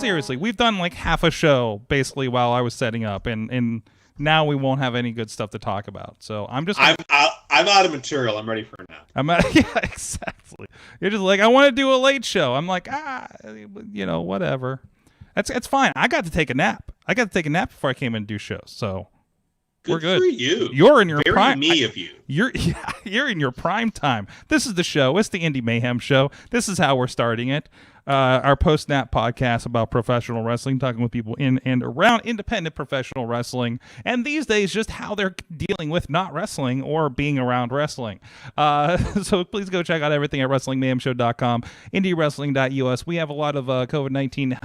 seriously, we've done like half a show basically while I was setting up, and now we won't have any good stuff to talk about. So I'm out of material. I'm ready for a nap. Yeah, exactly. You're just like, I want to do a late show. I'm like, whatever. It's fine. I got to take a nap. Before I came in and do shows. So we're good. For you. You're in your Very prime. me of you. You're in your prime time. This is the show. It's the Indy Mayhem show. This is how we're starting it. Our post-nap podcast about professional wrestling, talking with people in and around independent professional wrestling, and these days just how they're dealing with not wrestling or being around wrestling. So please go check out everything at WrestlingMayhemShow.com, IndieWrestling.us. We have a lot of COVID-19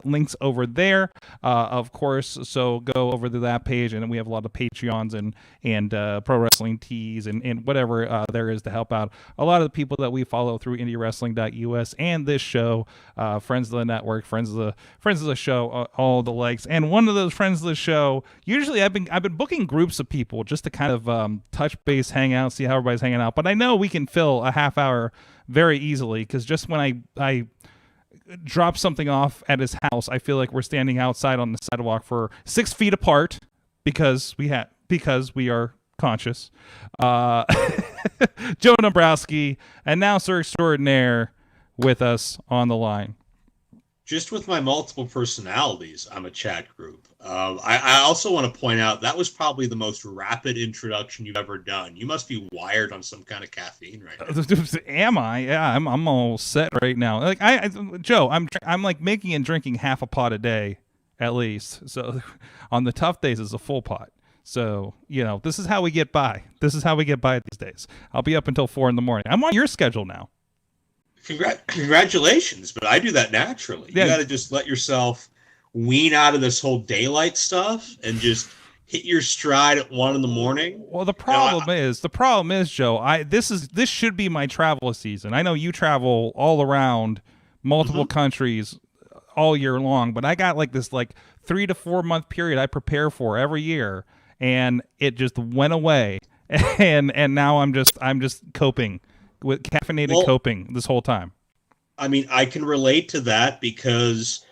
links over there, of course, so go over to that page, and we have a lot of Patreons and pro wrestling tees and whatever there is to help out a lot of the people that we follow through IndieWrestling.us and this show. Friends of the network, friends of the show, all the likes. And one of those friends of the show, usually I've been booking groups of people just to kind of touch base, hang out, see how everybody's hanging out. But I know we can fill a half hour very easily, because just when I drop something off at his house, I feel like we're standing outside on the sidewalk for 6 feet apart because we are conscious. Joe Dombrowski, announcer extraordinaire, with us on the line. Just with my multiple personalities, I'm a chat group. I also want to point out that was probably the most rapid introduction you've ever done. You must be wired on some kind of caffeine right now. Am I? Yeah, I'm all set right now. Like Joe, I'm like making and drinking half a pot a day at least. So on the tough days, it's a full pot. So, this is how we get by. This is how we get by these days. I'll be up until 4 a.m. I'm on your schedule now. Congratulations, but I do that naturally. Yeah. You got to just let yourself wean out of this whole daylight stuff and just hit your stride at 1 a.m. Well, the problem is, Joe, this should be my travel season. I know you travel all around multiple countries all year long, but I got like this 3 to 4 month period I prepare for every year, and it just went away, and now I'm just coping with caffeinated coping this whole time. I mean, I can relate to that because,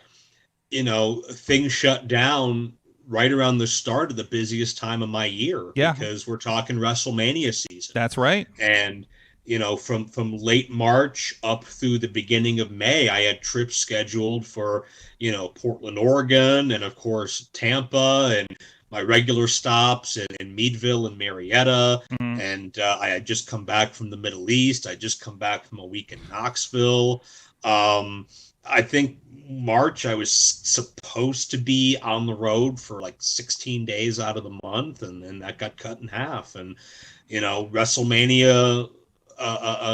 things shut down right around the start of the busiest time of my year. Yeah. Because we're talking WrestleMania season. That's right. And, from late March up through the beginning of May, I had trips scheduled for, Portland, Oregon, and of course Tampa, and my regular stops in Meadville and Marietta. And I had just come back from the Middle East. I just come back from a week in Knoxville. I think March I was supposed to be on the road for 16 days out of the month, and then that got cut in half. And, WrestleMania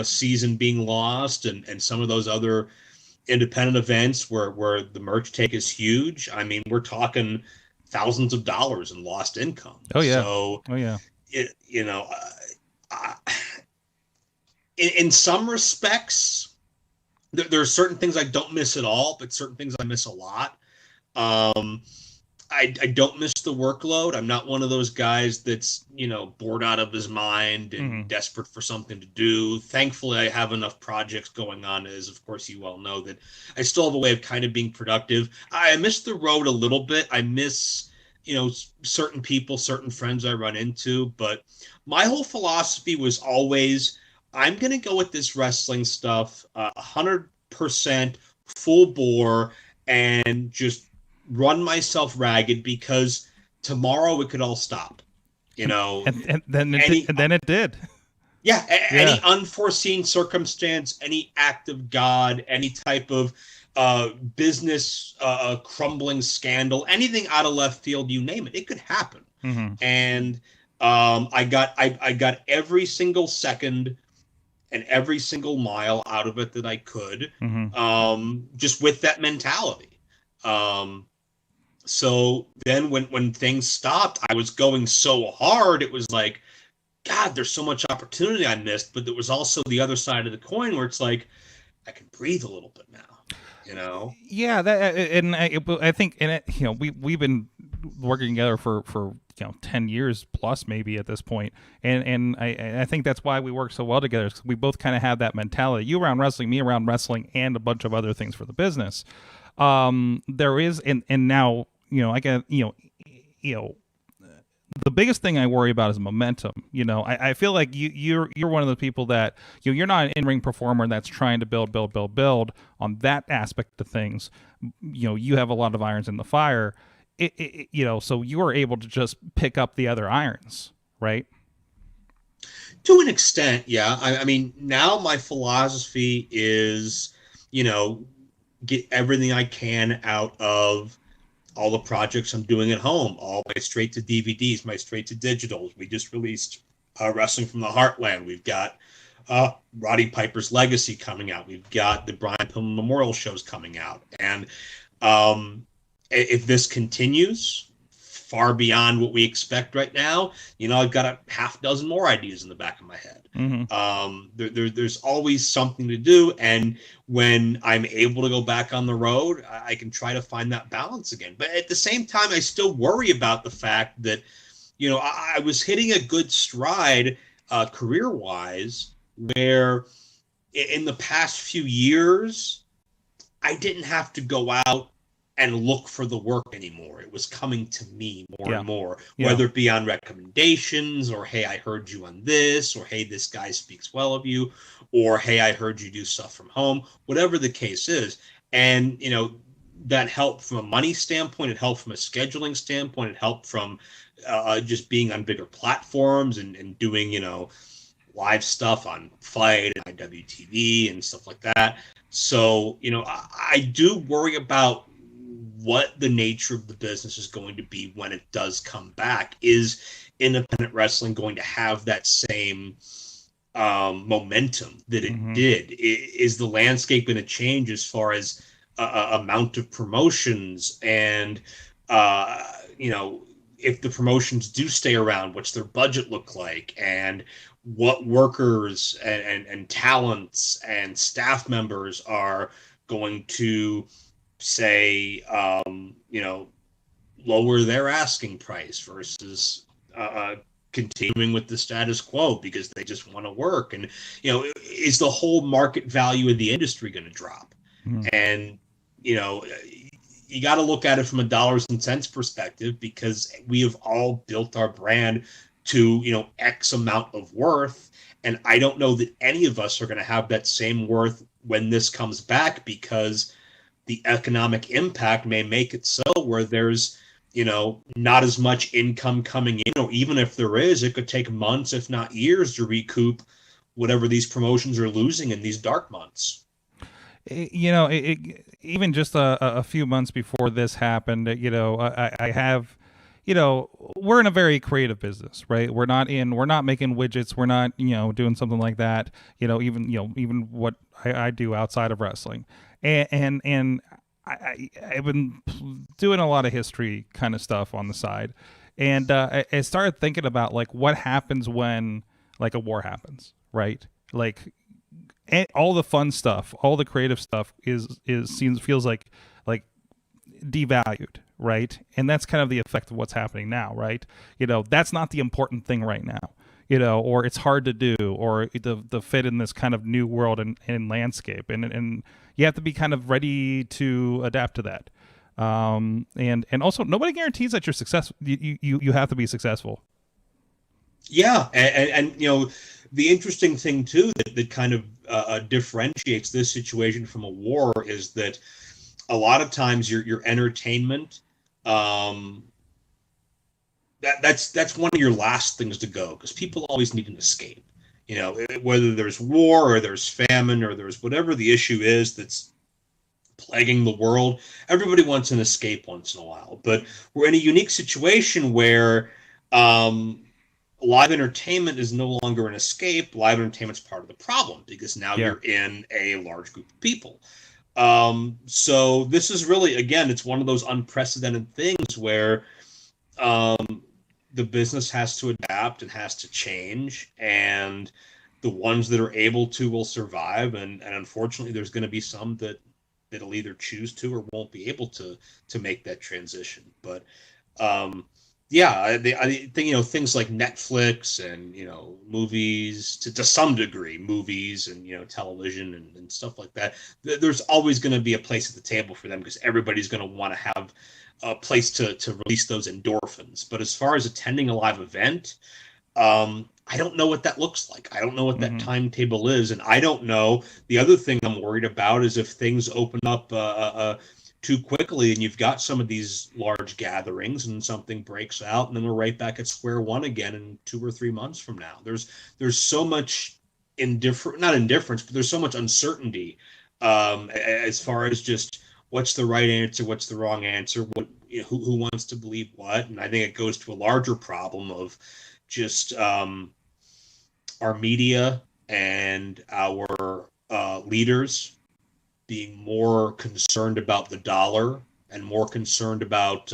season being lost, and some of those other independent events where the merch take is huge. I mean, we're talking thousands of dollars in lost income. Oh yeah. So, oh yeah. In some respects, there are certain things I don't miss at all, but certain things I miss a lot. I don't miss the workload. I'm not one of those guys that's, bored out of his mind and desperate for something to do. Thankfully, I have enough projects going on, as of course you all know, that I still have a way of kind of being productive. I miss the road a little bit. I miss, certain people, certain friends I run into. But my whole philosophy was always, I'm going to go with this wrestling stuff 100% full bore and just run myself ragged, because tomorrow it could all stop, and then it did. Yeah. Any unforeseen circumstance, any act of God, any type of business crumbling scandal, anything out of left field, you name it, it could happen. And I got every single second and every single mile out of it that I could, just with that mentality. So then when things stopped, I was going so hard. It was like, God, there's so much opportunity I missed. But there was also the other side of the coin where it's like, I can breathe a little bit now, Yeah, I think, we've been working together for 10 years plus maybe at this point, and I think that's why we work so well together, because we both kind of have that mentality. You around wrestling, me around wrestling, and a bunch of other things for the business. There is, and now, I get, the biggest thing I worry about is momentum. I feel like you're one of the people that, you're not an in-ring performer that's trying to build on that aspect of things. You have a lot of irons in the fire. So you are able to just pick up the other irons, right? To an extent, yeah. I mean, now my philosophy is, get everything I can out of all the projects I'm doing at home, all my straight to DVDs, my straight to digitals. We just released Wrestling from the Heartland. We've got Roddy Piper's Legacy coming out. We've got the Brian Pillman Memorial shows coming out. And if this continues far beyond what we expect right now, I've got a half dozen more ideas in the back of my head. There's always something to do, and when I'm able to go back on the road, I can try to find that balance again. But at the same time, I still worry about the fact that, I was hitting a good stride career-wise, where in the past few years, I didn't have to go out and look for the work anymore. It was coming to me more and more, whether it be on recommendations, or, hey, I heard you on this, or, hey, this guy speaks well of you, or, hey, I heard you do stuff from home, whatever the case is. And, that helped from a money standpoint. It helped from a scheduling standpoint. It helped from just being on bigger platforms and doing, live stuff on Fight and IWTV and stuff like that. So, I do worry about what the nature of the business is going to be when it does come back. Is independent wrestling going to have that same momentum that it did? Is the landscape going to change as far as amount of promotions? And, if the promotions do stay around, what's their budget look like? And what workers and talents and staff members are going to say, lower their asking price versus continuing with the status quo because they just want to work. And, is the whole market value of the industry going to drop? And, you got to look at it from a dollars and cents perspective, because we have all built our brand to, X amount of worth. And I don't know that any of us are going to have that same worth when this comes back, because the economic impact may make it so where there's, not as much income coming in, or even if there is, it could take months, if not years, to recoup whatever these promotions are losing in these dark months. Even just a few months before this happened, I have, we're in a very creative business, right? We're not making widgets. We're not, doing something like that. Even what I do outside of wrestling, and I've been doing a lot of history kind of stuff on the side, and I started thinking about like what happens when like a war happens, right? Like, all the fun stuff, all the creative stuff feels like devalued, right? And that's kind of the effect of what's happening now, right? That's not the important thing right now, or it's hard to do, or the fit in this kind of new world and landscape, and you have to be kind of ready to adapt to that. And also, nobody guarantees that you're successful. You have to be successful. Yeah, and the interesting thing too that kind of differentiates this situation from a war is that a lot of times your entertainment, that's one of your last things to go, because people always need an escape. Whether there's war or there's famine or there's whatever the issue is that's plaguing the world, everybody wants an escape once in a while. But we're in a unique situation where live entertainment is no longer an escape. Live entertainment's part of the problem, because now you're in a large group of people. So this is really, again, it's one of those unprecedented things where the business has to adapt and has to change, and the ones that are able to will survive. And unfortunately, there's going to be some that'll either choose to or won't be able to make that transition. But Yeah, I think, things like Netflix and, movies to some degree, movies and, television and stuff like that. There's always going to be a place at the table for them because everybody's going to want to have a place to release those endorphins. But as far as attending a live event, I don't know what that looks like. I don't know what that timetable is. And I don't know. The other thing I'm worried about is if things open up too quickly and you've got some of these large gatherings and something breaks out and then we're right back at square one again in 2 or 3 months from now. There's so much not indifference, but there's so much uncertainty as far as just what's the right answer, what's the wrong answer, who wants to believe what. And I think it goes to a larger problem of just our media and our leaders being more concerned about the dollar and more concerned about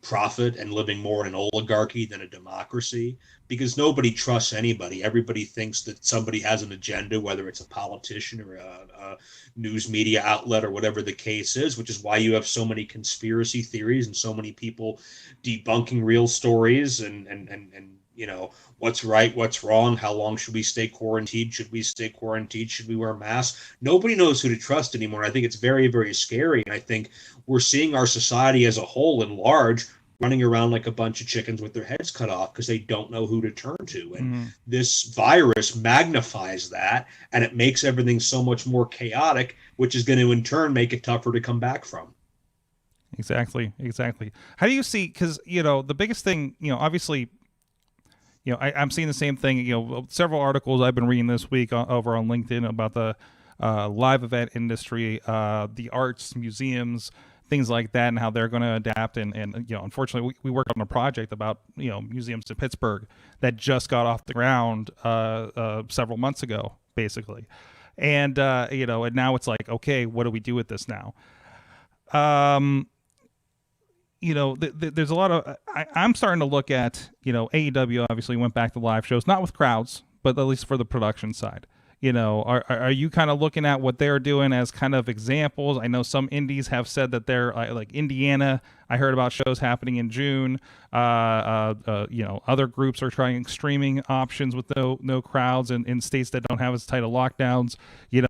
profit and living more in an oligarchy than a democracy, because nobody trusts anybody. Everybody thinks that somebody has an agenda, whether it's a politician or a news media outlet or whatever the case is, which is why you have so many conspiracy theories and so many people debunking real stories and what's right, what's wrong, how long should we stay quarantined, should we stay quarantined, should we wear masks? Nobody knows who to trust anymore. I think it's very, very scary. And I think we're seeing our society as a whole in large running around like a bunch of chickens with their heads cut off because they don't know who to turn to. And this virus magnifies that, and it makes everything so much more chaotic, which is going to in turn make it tougher to come back from. Exactly. How do you see, because, the biggest thing, obviously, I'm seeing the same thing. Several articles I've been reading this week over on LinkedIn about the live event industry, the arts, museums, things like that, and how they're going to adapt. And unfortunately, we worked on a project about museums in Pittsburgh that just got off the ground several months ago, basically. And and now it's like, okay, what do we do with this now? There's a lot of, I'm starting to look at, AEW obviously went back to live shows, not with crowds, but at least for the production side. Are you kind of looking at what they're doing as kind of examples? I know some indies have said that they're like Indiana. I heard about shows happening in June. Other groups are trying streaming options with no crowds in states that don't have as tight of lockdowns.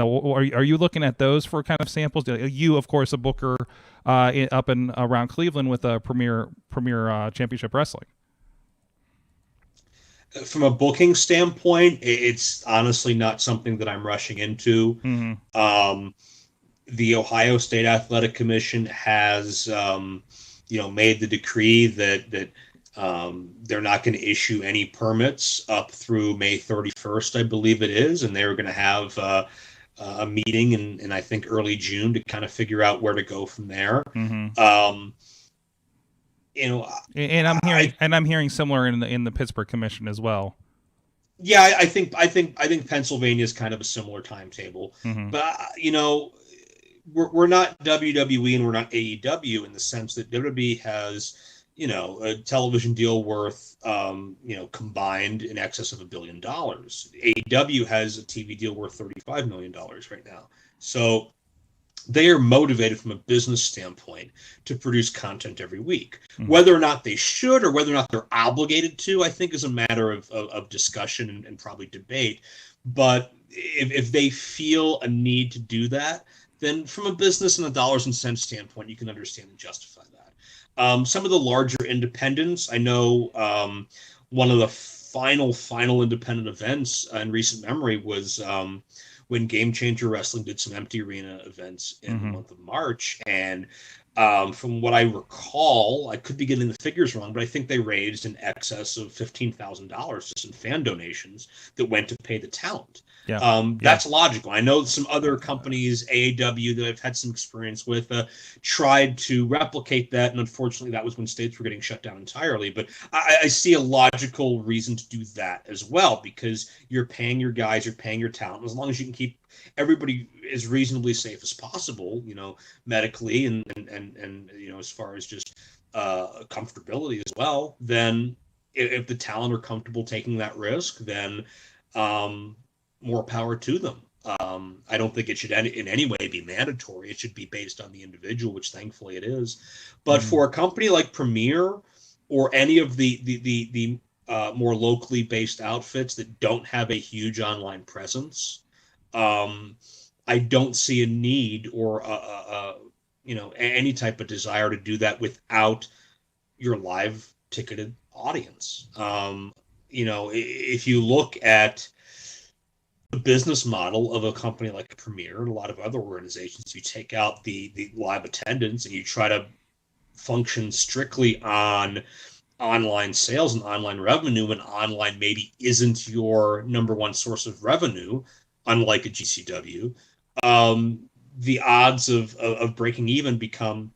Are you looking at those for kind of samples? You, of course, a booker up and around Cleveland with a premier championship wrestling. From a booking standpoint, it's honestly not something that I'm rushing into. The Ohio State Athletic Commission has, made the decree that they're not going to issue any permits up through May 31st, I believe it is, and they're going to have a meeting in I think early June to kind of figure out where to go from there. And I'm hearing similar in the Pittsburgh Commission as well. Yeah, I think Pennsylvania is kind of a similar timetable, but we're not WWE and we're not AEW in the sense that WWE has a television deal worth combined in excess of $1 billion. AEW has a TV deal worth $35 million right now, so they are motivated from a business standpoint to produce content every week. Whether or not they should or whether or not they're obligated to, I think is a matter of discussion and probably debate. But if they feel a need to do that, then from a business and a dollars and cents standpoint, you can understand and justify that. Some of the larger independents, I know one of the final independent events in recent memory was when Game Changer Wrestling did some empty arena events in the month of March. And from what I recall, I could be getting the figures wrong, but I think they raised in excess of $15,000 just in fan donations that went to pay the talent. That's logical. I know some other companies, AAW, that I've had some experience with, tried to replicate that, and unfortunately that was when states were getting shut down entirely. But I see a logical reason to do that as well, because you're paying your guys, you're paying your talent. As long as you can keep everybody as reasonably safe as possible, medically and as far as just comfortability as well, then if the talent are comfortable taking that risk, then more power to them. I don't think it should in any way be mandatory. It should be based on the individual, which thankfully it is. But for a company like Premier, or any of the more locally based outfits that don't have a huge online presence, I don't see a need or any type of desire to do that without your live ticketed audience. If you look at the business model of a company like Premier and a lot of other organizations, you take out the live attendance and you try to function strictly on online sales and online revenue, and online maybe isn't your number one source of revenue, unlike a GCW, the odds of breaking even become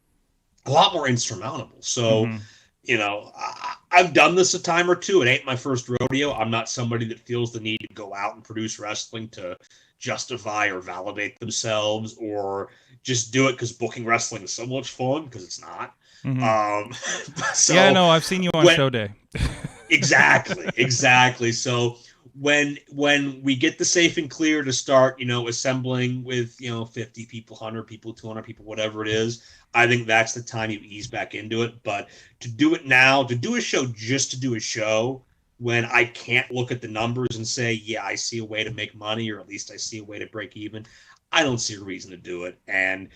a lot more insurmountable. So, I've done this a time or two. It ain't my first rodeo. I'm not somebody that feels the need to go out and produce wrestling to justify or validate themselves, or just do it because booking wrestling is so much fun, because it's not. So yeah, no, I've seen you on show day. Exactly. So when we get the safe and clear to start, assembling with 50 people, 100 people, 200 people, whatever it is, I think that's the time you ease back into it. But to do it now, to do a show just to do a show, when I can't look at the numbers and say, yeah, I see a way to make money, or at least I see a way to break even, I don't see a reason to do it. And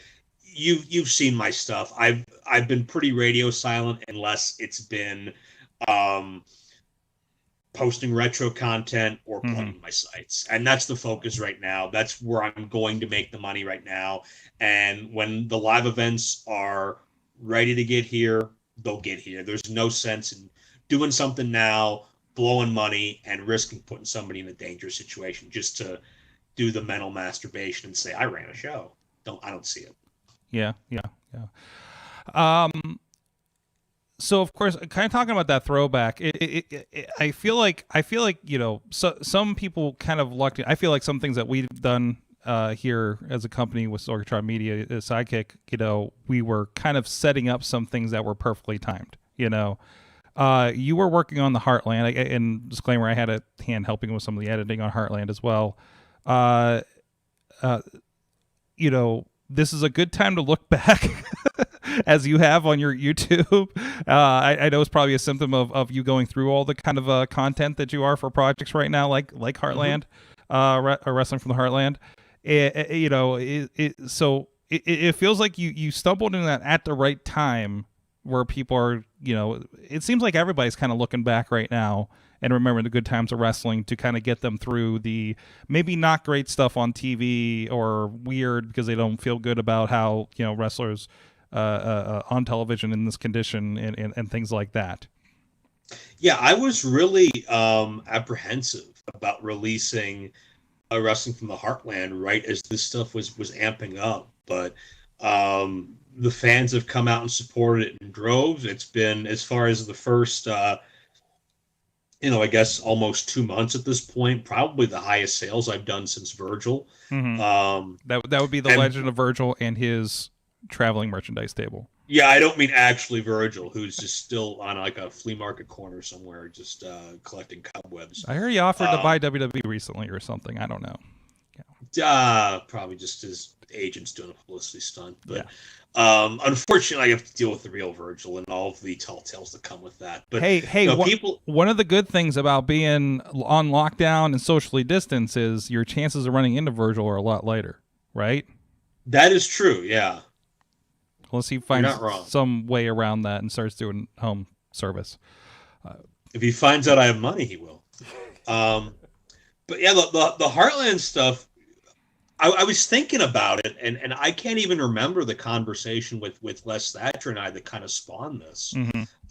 you've seen my stuff. I've been pretty radio silent unless it's been posting retro content or plugging my sites. And that's the focus right now. That's where I'm going to make the money right now. And when the live events are ready to get here, they'll get here. There's no sense in doing something now, blowing money, and risking putting somebody in a dangerous situation just to do the mental masturbation and say, I ran a show. I don't see it. Yeah. So of course, kind of talking about that throwback, I feel like so some people kind of lucked. I feel like some things that we've done here as a company with Sorgatron Media, Sidekick, we were kind of setting up some things that were perfectly timed. You were working on the Heartland, and disclaimer, I had a hand helping with some of the editing on Heartland as well. This is a good time to look back as you have on your YouTube. I know it's probably a symptom of you going through all the kind of content that you are for projects right now, like Heartland, Wrestling from the Heartland. So it feels like you stumbled in that at the right time, where people are, it seems like everybody's kind of looking back right now and remembering the good times of wrestling to kind of get them through the maybe not great stuff on TV, or weird because they don't feel good about how, wrestlers on television in this condition and things like that. Yeah, I was really apprehensive about releasing Wrestling from the Heartland right as this stuff was amping up. But the fans have come out and supported it in droves. It's been, as far as the first I guess almost 2 months at this point, probably the highest sales I've done since Virgil. That would be the Legend of Virgil and his traveling merchandise table. Yeah, I don't mean actually Virgil, who's just still on like a flea market corner somewhere, just collecting cobwebs. I heard he offered to buy WWE recently or something. I don't know. Probably just his agent's doing a publicity stunt. But unfortunately, I have to deal with the real Virgil and all of the tall tales that come with that. But one of the good things about being on lockdown and socially distanced is your chances of running into Virgil are a lot lighter, right? That is true, yeah. Unless he finds some way around that and starts doing home service. If he finds out I have money, he will. But yeah, the Heartland stuff, I was thinking about it, and I can't even remember the conversation with Les Thatcher and I that kind of spawned this.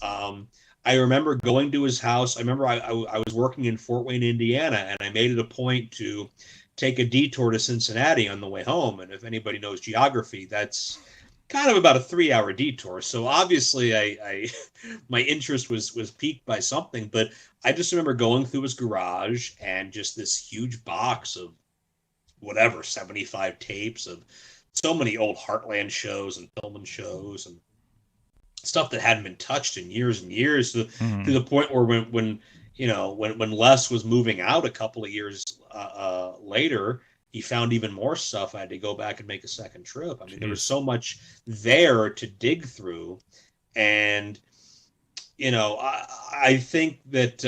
I remember going to his house. I remember I was working in Fort Wayne, Indiana, and I made it a point to take a detour to Cincinnati on the way home. And if anybody knows geography, that's kind of about a 3-hour detour. So obviously I my interest was piqued by something, but I just remember going through his garage and just this huge box of 75 tapes of so many old Heartland shows and Pillman shows and stuff that hadn't been touched in years and years, to the point where when Les was moving out a couple of years later, he found even more stuff. I had to go back and make a second trip. I mean, there was so much there to dig through. And, I think that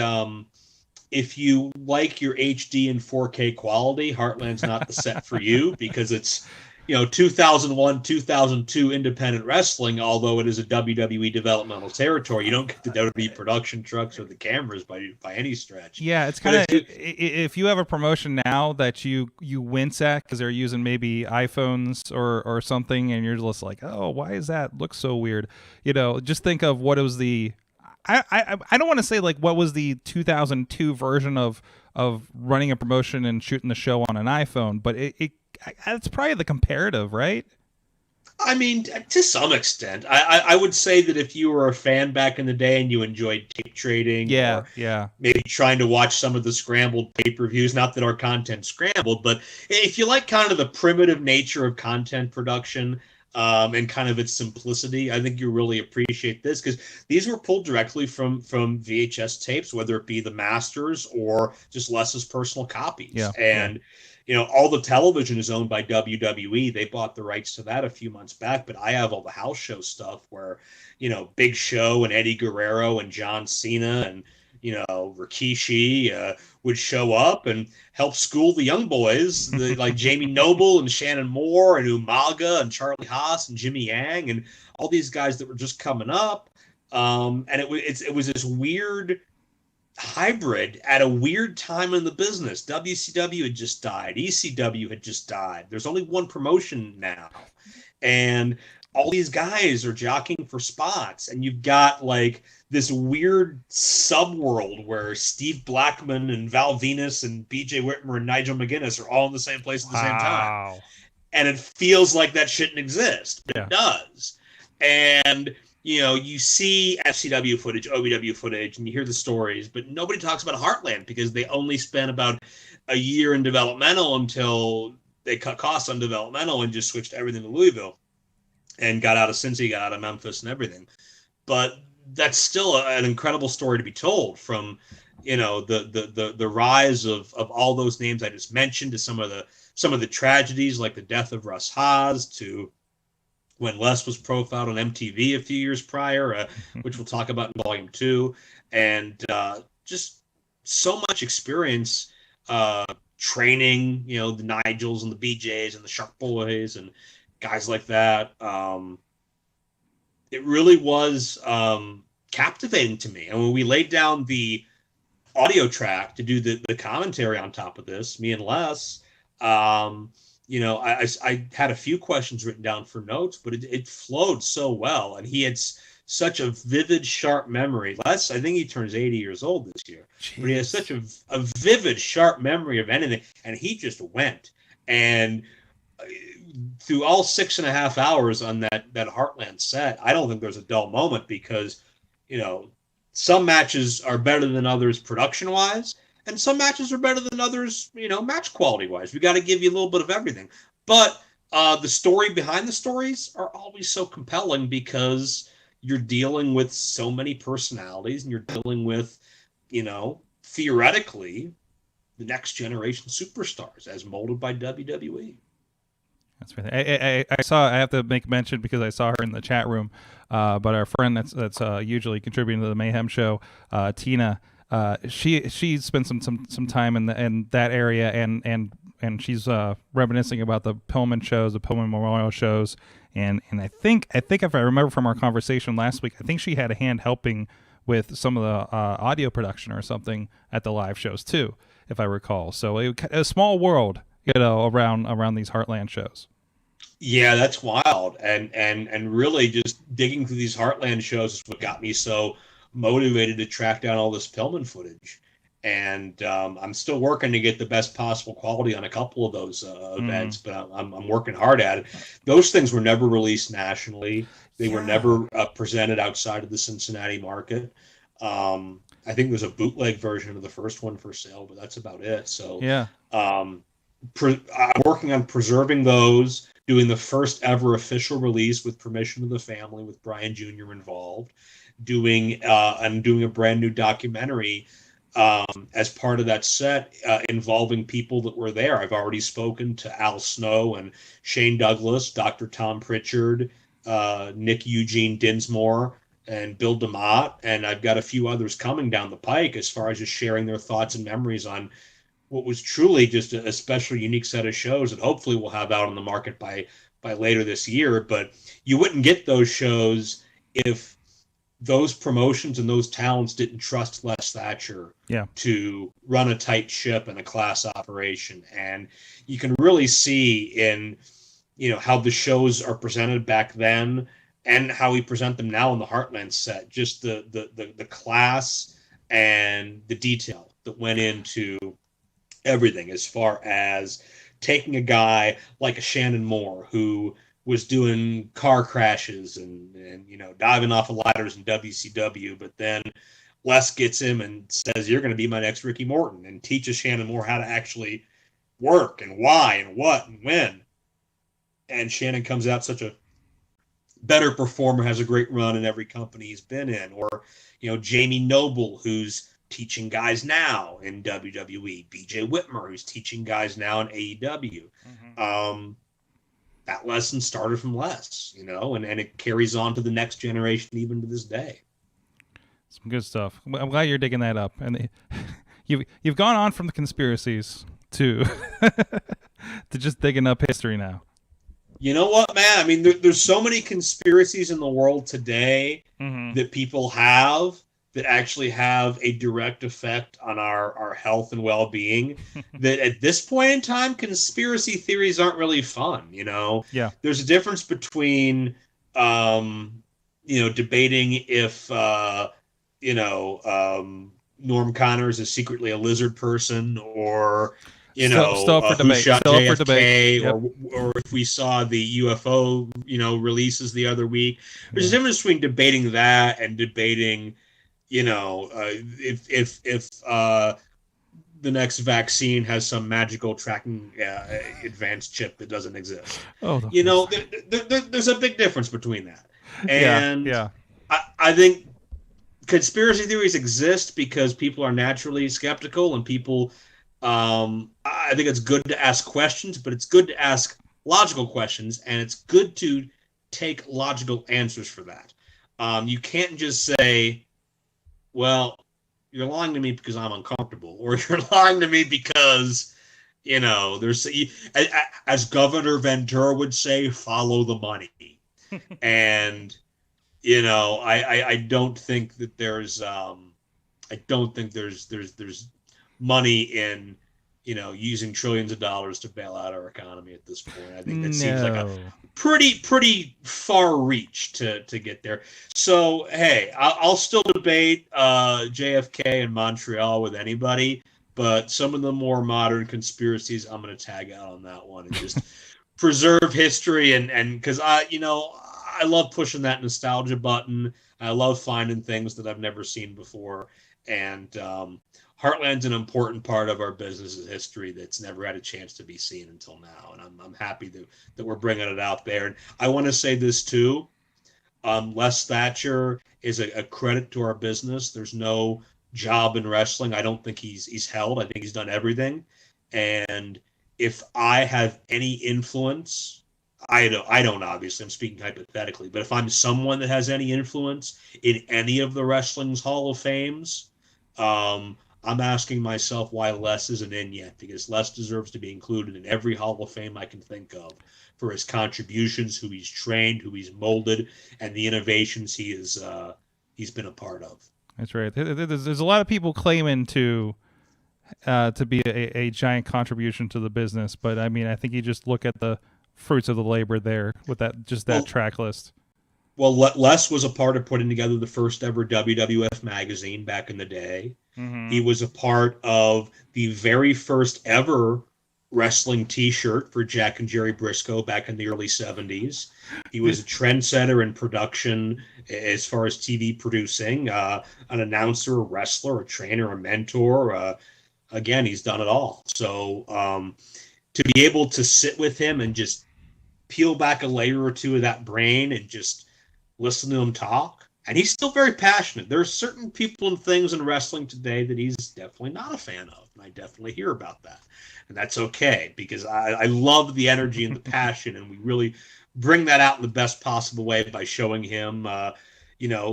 if you like your HD and 4K quality, Heartland's not the set for you because it's, 2001, 2002 independent wrestling, although it is a WWE developmental territory. You don't get the WWE production trucks or the cameras by any stretch. Yeah, it's kind of if you have a promotion now that you wince at because they're using maybe iPhones or something, and you're just like, oh, why is that look so weird? Just think of what was the I don't want to say like what was the 2002 version of running a promotion and shooting the show on an iPhone, but it's probably the comparative, right? I mean, to some extent, I would say that if you were a fan back in the day and you enjoyed tape trading, or maybe trying to watch some of the scrambled pay-per-views, not that our content scrambled, but if you like kind of the primitive nature of content production and kind of its simplicity, I think you really appreciate this because these were pulled directly from VHS tapes, whether it be the masters or just Les's personal copies. All the television is owned by WWE. They bought the rights to that a few months back, but I have all the house show stuff where, Big Show and Eddie Guerrero and John Cena and, Rikishi would show up and help school the young boys, like Jamie Noble and Shannon Moore and Umaga and Charlie Haas and Jimmy Yang and all these guys that were just coming up. And it was this weird hybrid at a weird time in the business. WCW had just died. ECW had just died. There's only one promotion now. And all these guys are jockeying for spots. And you've got like this weird subworld where Steve Blackman and Val Venus and BJ Whitmer and Nigel McGuinness are all in the same place at the same time. And it feels like that shouldn't exist, but it does. And you see FCW footage, OVW footage, and you hear the stories, but nobody talks about Heartland because they only spent about a year in developmental until they cut costs on developmental and just switched everything to Louisville and got out of Cincy, got out of Memphis and everything. But that's still an incredible story to be told from, the rise of all those names I just mentioned to some of the tragedies like the death of Russ Haas to when Les was profiled on MTV a few years prior, which we'll talk about in Volume 2, and just so much experience training, the Nigels and the BJs and the Shark Boys and guys like that. It really was captivating to me. And when we laid down the audio track to do the commentary on top of this, me and Les, I had a few questions written down for notes, but it flowed so well. And he had such a vivid, sharp memory. Les, I think he turns 80 years old this year. Jeez. But he has such a vivid, sharp memory of anything. And he just went. And through all 6.5 hours on that Heartland set, I don't think there's a dull moment because, some matches are better than others production-wise. And some matches are better than others, match quality-wise. We got to give you a little bit of everything. But the story behind the stories are always so compelling because you're dealing with so many personalities and you're dealing with, theoretically, the next generation superstars as molded by WWE. That's right. I have to make mention because I saw her in the chat room, but our friend that's usually contributing to the Mayhem show, Tina, she spent some time in that area and she's reminiscing about the Pillman shows, the Pillman Memorial shows, and I think if I remember from our conversation last week, I think she had a hand helping with some of the audio production or something at the live shows too, if I recall. So a small world, around these Heartland shows. Yeah, that's wild, and really just digging through these Heartland shows is what got me so motivated to track down all this Pillman footage. And I'm still working to get the best possible quality on a couple of those events, but I'm working hard at it. Those things were never released nationally. They were never presented outside of the Cincinnati market. I think there's a bootleg version of the first one for sale, but that's about it. So I'm working on preserving those, doing the first ever official release with permission of the family with Brian Jr. involved, doing a brand new documentary as part of that set involving people that were there. I've already spoken to Al Snow and Shane Douglas, Dr. Tom Pritchard, Nick Eugene Dinsmore, and Bill DeMott, and I've got a few others coming down the pike as far as just sharing their thoughts and memories on what was truly just a special, unique set of shows that hopefully we'll have out on the market by later this year. But you wouldn't get those shows if those promotions and those talents didn't trust Les Thatcher to run a tight ship and a class operation. And you can really see in, how the shows are presented back then and how we present them now in the Heartland set, just the class and the detail that went into everything, as far as taking a guy like a Shannon Moore, who was doing car crashes and diving off of ladders in WCW, but then Les gets him and says, "You're going to be my next Ricky Morton," and teaches Shannon Moore how to actually work and why and what and when. And Shannon comes out such a better performer, has a great run in every company he's been in. Or, Jamie Noble, who's teaching guys now in WWE. BJ Whitmer, who's teaching guys now in AEW. Mm-hmm. That lesson started from Les, and it carries on to the next generation, even to this day. Some good stuff. I'm glad you're digging that up. And you've gone on from the conspiracies to to just digging up history now. You know what, man? I mean, there's so many conspiracies in the world today that people have that actually have a direct effect on our health and well-being, that at this point in time, conspiracy theories aren't really fun, Yeah. There's a difference between, debating if, Norm Connors is secretly a lizard person, or, still up for debate. Who shot still JFK, up for debate. Yep. or if we saw the UFO, releases the other week. There's a difference between debating that and debating, if the next vaccine has some magical tracking advanced chip that doesn't exist. There's a big difference between that. And I think conspiracy theories exist because people are naturally skeptical, and people, I think it's good to ask questions, but it's good to ask logical questions, and it's good to take logical answers for that. You can't just say, well, you're lying to me because I'm uncomfortable, or you're lying to me because, there's, as Governor Ventura would say, follow the money. And, I don't think that there's money in, using trillions of dollars to bail out our economy at this point. I think that seems like a pretty far reach to get there. So, hey, I'll still debate JFK and Montreal with anybody, but some of the more modern conspiracies, I'm going to tag out on that one and just preserve history. And because I love pushing that nostalgia button. I love finding things that I've never seen before. And Heartland's an important part of our business's history that's never had a chance to be seen until now. And I'm happy that we're bringing it out there. And I want to say this too. Les Thatcher is a credit to our business. There's no job in wrestling I don't think he's held. I think he's done everything. And if I have any influence, I don't obviously, I'm speaking hypothetically, but if I'm someone that has any influence in any of the wrestling's Hall of Fames, I'm asking myself why Les isn't in yet, because Les deserves to be included in every Hall of Fame I can think of for his contributions, who he's trained, who he's molded, and the innovations he's been a part of. That's right. There's a lot of people claiming to be a giant contribution to the business, but I mean, I think you just look at the fruits of the labor there with that track list. Well, Les was a part of putting together the first ever WWF magazine back in the day. Mm-hmm. He was a part of the very first ever wrestling T-shirt for Jack and Jerry Briscoe back in the early 70s. He was a trendsetter in production as far as TV producing, an announcer, a wrestler, a trainer, a mentor. Again, he's done it all. So to be able to sit with him and just peel back a layer or two of that brain and just listen to him talk. And he's still very passionate. There are certain people and things in wrestling today that he's definitely not a fan of. And I definitely hear about that. And that's okay, because I love the energy and the passion. And we really bring that out in the best possible way by showing him,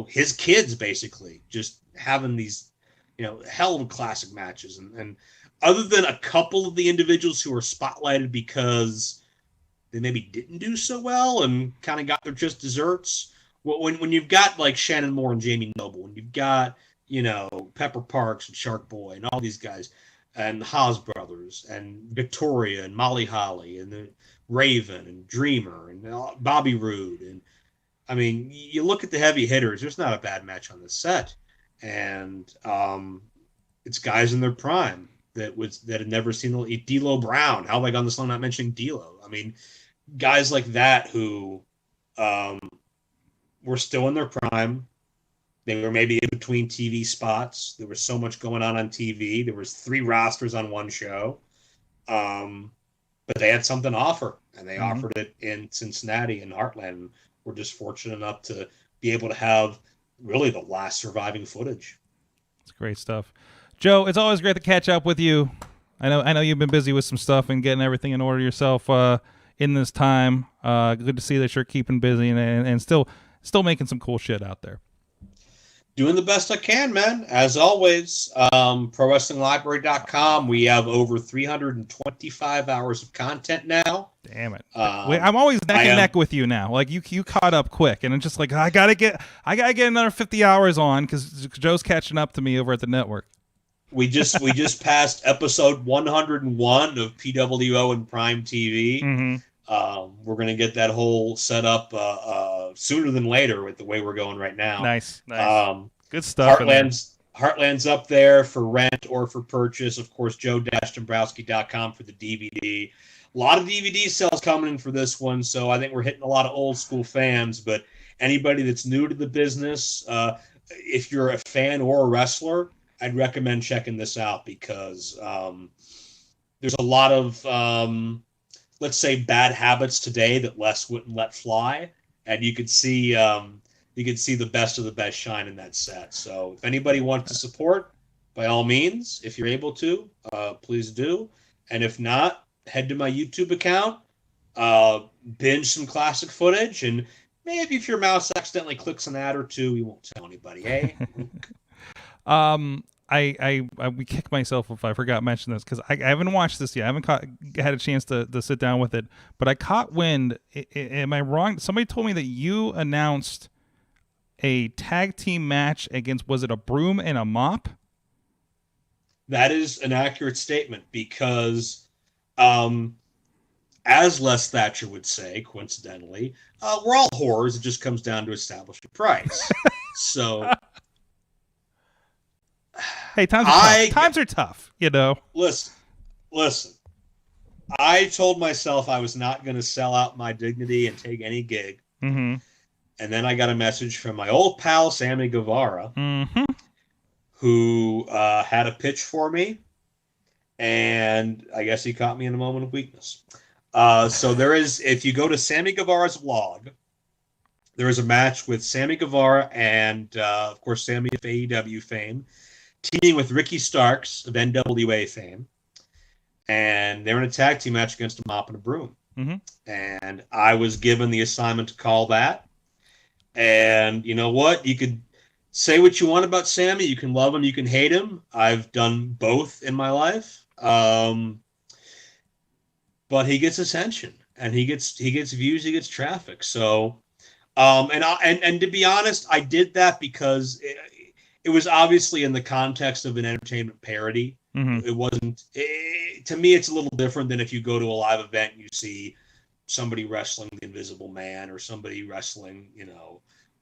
his kids basically just having these, hell of classic matches. And other than a couple of the individuals who are spotlighted because they maybe didn't do so well and kind of got their just desserts, when you've got like Shannon Moore and Jamie Noble, and you've got, Pepper Parks and Shark Boy and all these guys, and the Haas brothers and Victoria and Molly Holly and the Raven and Dreamer and Bobby Roode. And I mean, you look at the heavy hitters, there's not a bad match on the set. And it's guys in their prime that had never seen D'Lo Brown. How have I gone this long not mentioning D'Lo? I mean, guys like that who were still in their prime. They were maybe in between TV spots. There was so much going on TV. There was 3 rosters on one show. But they had something to offer, and they offered it in Cincinnati and Heartland. We're just fortunate enough to be able to have really the last surviving footage. It's great stuff. Joe, it's always great to catch up with you. I know you've been busy with some stuff and getting everything in order yourself in this time. Good to see that you're keeping busy and still making some cool shit out there. Doing the best I can, man. As always, ProWrestlingLibrary.com. We have over 325 hours of content now. Damn it! I'm always neck and neck with you now. Like you caught up quick, and it's just like I gotta get another 50 hours on because Joe's catching up to me over at the network. We just passed episode 101 of PWO and Prime TV. Mm-hmm. We're gonna get that whole set up sooner than later with the way we're going right now. Nice. Good stuff. Heartland's up there for rent or for purchase. Of course, Dombrowski.com for the DVD. A lot of DVD sales coming in for this one, so I think we're hitting a lot of old school fans. But anybody that's new to the business, if you're a fan or a wrestler, I'd recommend checking this out because there's a lot of, let's say, bad habits today that Les wouldn't let fly, and you could see the best of the best shine in that set. So if anybody wants to support, by all means, if you're able to, please do. And if not, head to my YouTube account, binge some classic footage, and maybe if your mouse accidentally clicks an ad or two, you won't tell anybody, eh? I would kick myself if I forgot to mention this because I haven't watched this yet. I haven't had a chance to sit down with it, but I caught wind. Am I wrong? Somebody told me that you announced a tag team match against, was it a broom and a mop? That is an accurate statement because, as Les Thatcher would say, coincidentally, we're all whores. It just comes down to establishing price. So, hey, times are tough, you know. Listen. I told myself I was not going to sell out my dignity and take any gig. Mm-hmm. And then I got a message from my old pal, Sammy Guevara, who had a pitch for me. And I guess he caught me in a moment of weakness. So there is, if you go to Sammy Guevara's vlog, there is a match with Sammy Guevara and, of course, Sammy of AEW fame, teaming with Ricky Starks of NWA fame. And they're in a tag team match against a mop and a broom. Mm-hmm. And I was given the assignment to call that. And you know what? You could say what you want about Sammy. You can love him. You can hate him. I've done both in my life. But he gets attention, and he gets views. He gets traffic. So, and to be honest, I did that because it was obviously in the context of an entertainment parody. Mm-hmm. It wasn't. To me, it's a little different than if you go to a live event and you see somebody wrestling the Invisible Man or somebody wrestling,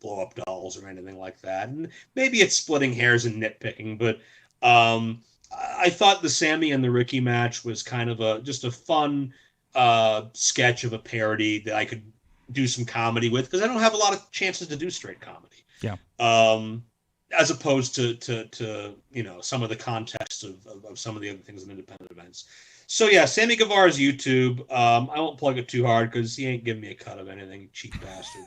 blow up dolls or anything like that. And maybe it's splitting hairs and nitpicking, but I thought the Sammy and the Ricky match was kind of just a fun sketch of a parody that I could do some comedy with because I don't have a lot of chances to do straight comedy. Yeah. As opposed to some of the context of some of the other things in independent events. So yeah, Sammy Guevara's YouTube. I won't plug it too hard because he ain't giving me a cut of anything, you cheap bastard.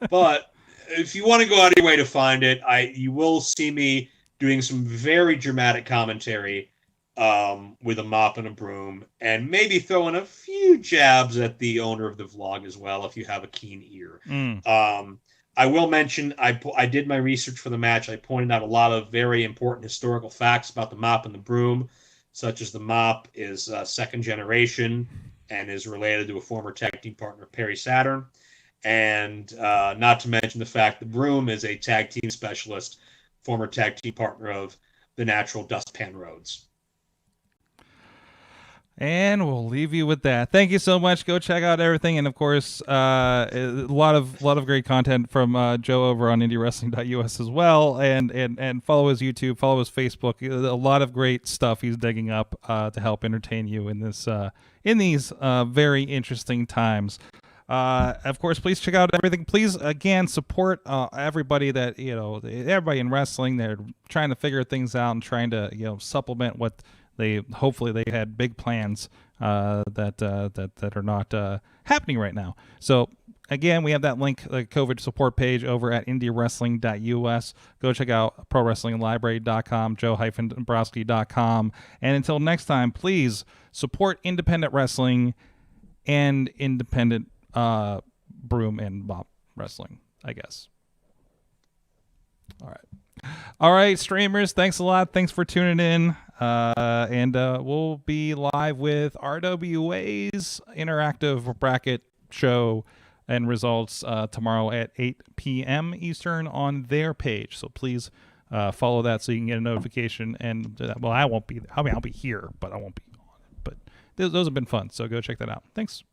But if you want to go out of your way to find it, you will see me doing some very dramatic commentary with a mop and a broom, and maybe throwing a few jabs at the owner of the vlog as well if you have a keen ear. I will mention I did my research for the match. I pointed out a lot of very important historical facts about the mop and the broom, such as the mop is second generation and is related to a former tag team partner, Perry Saturn. And not to mention the fact the broom is a tag team specialist, former tag team partner of the Natural, Dustpan Rhodes. And we'll leave you with that. Thank you so much. Go check out everything, and of course, a lot of great content from Joe over on IndieWrestling.us as well. And follow his YouTube, follow his Facebook. A lot of great stuff he's digging up to help entertain you in this in these very interesting times. Of course, please check out everything. Please, again, support everybody that everybody in wrestling. They're trying to figure things out and trying to supplement what. Hopefully they had big plans that are not happening right now. So again, we have that link, the COVID support page over at IndieWrestling.us. Go check out ProWrestlingLibrary.com, Joe-Dombrowski.com. And until next time, please support independent wrestling and independent broom and mop wrestling, I guess. All right, streamers, thanks a lot. Thanks for tuning in. And we'll be live with RWA's interactive bracket show and results tomorrow at 8 p.m. Eastern on their page. So please follow that so you can get a notification. And I won't be. I'll be here, but I won't be on it. But those have been fun. So go check that out. Thanks.